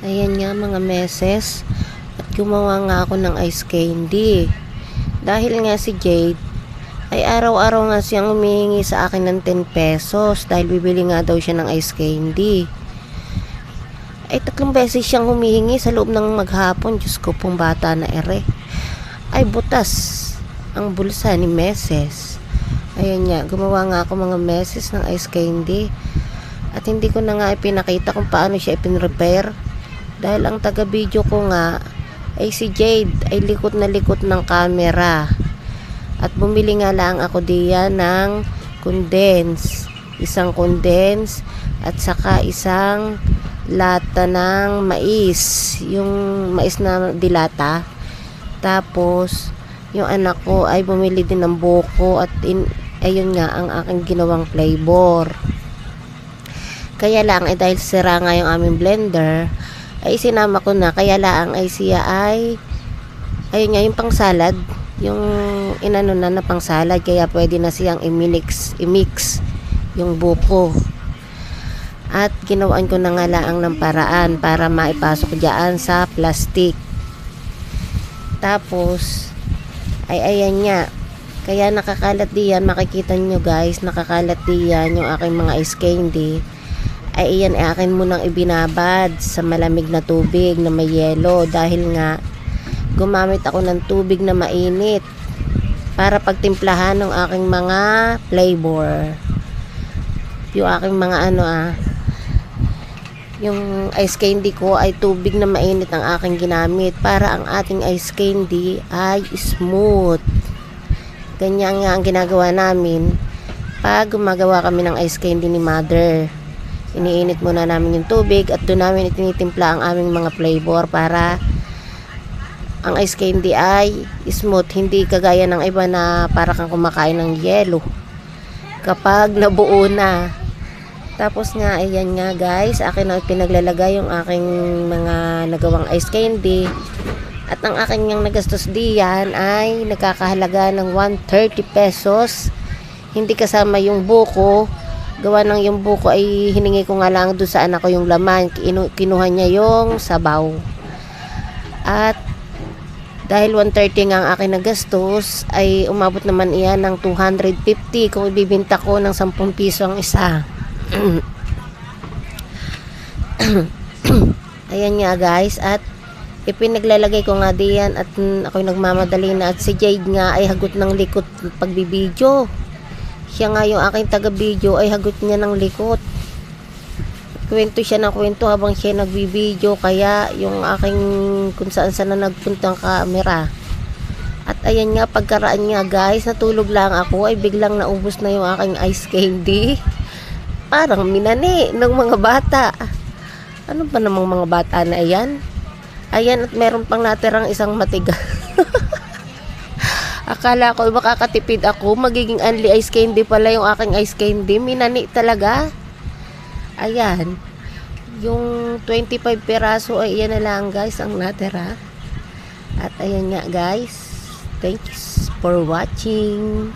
Ayan nga mga meses. At gumawa nga ako ng ice candy. Dahil nga si Jade ay araw-araw nga siyang humihingi sa akin ng 10 pesos dahil bibili nga daw siya ng ice candy. Ay 3 beses siyang humihingi sa loob ng maghapon. Diyos ko pong bata na ere. Ay butas ang bulsa ni meses. Ayan nga, gumawa nga ako mga meses ng ice candy. At hindi ko na nga ipinakita kung paano siya ipin-repair. Dahil ang taga-video ko nga ay si Jade ay likot na likot ng camera. At bumili nga lang ako diyan ng condense. Isang condense at saka isang lata ng mais. Yung mais na dilata. Tapos, yung anak ko ay bumili din ng buko at ayun nga ang aking ginawang flavor. Kaya lang ay dahil sira nga yung aming blender, ay sinama ko na. Kaya lang ay siya ay ayun nga yung pang salad, yung inano na pang salad, kaya pwede na siyang i-mix yung buko. At ginawaan ko na nga lang ng paraan para maipasok diyan sa plastic. Tapos ay ayan nga, kaya nakakalat diyan, makikita nyo guys, nakakalat diyan yung aking mga ice candy. Ay iyan ay akin munang ibinabad sa malamig na tubig na may yelo dahil nga gumamit ako ng tubig na mainit para pagtimplahan ng aking mga flavor. Yung aking mga yung ice candy ko ay tubig na mainit ang aking ginamit para ang ating ice candy ay smooth. Ganyan nga ang ginagawa namin pag gumagawa kami ng ice candy ni mother. Iniinit muna namin yung tubig at doon namin itinitimpla ang aming mga flavor para ang ice candy ay smooth, hindi kagaya ng iba na para kang kumakain ng yelo kapag nabuo na. Tapos nga ayan nga guys, akin na pinaglalagay yung aking mga nagawang ice candy. At ang aking yung nagastos diyan ay nagkakahalaga ng 130 pesos. Hindi kasama yung buko. Gawa ng yung buko ay hiningi ko nga lang doon sa anak ko yung laman. Kinuha niya yung sabaw. At dahil 130 nga ang aking nagastos, ay umabot naman iyan ng 250 kung ibibinta ko ng 10 piso ang isa. Ayan nga guys, at ipinaglalagay ko nga diyan at ako'y nagmamadali na at si Jade nga ay hagot ng likot pagbibidyo. Siya nga yung aking taga-video ay hagot niya ng likot. Kwento siya ng kwento habang siya nagbibidyo, kaya yung aking kung saan na nagpuntang camera. At ayan nga, pagkaraan nga guys, natulog lang ako ay biglang naubos na yung aking ice candy. Parang minani ng mga bata. Ano ba namang mga bata na ayan? Ayan, at meron pang natirang isang matigas. Akala ko makakatipid ako, magiging only ice candy pala yung aking ice candy. Minani talaga. Ayan, yung 25 peraso ay iyan na lang guys ang natira. At ayan nga guys, thanks for watching.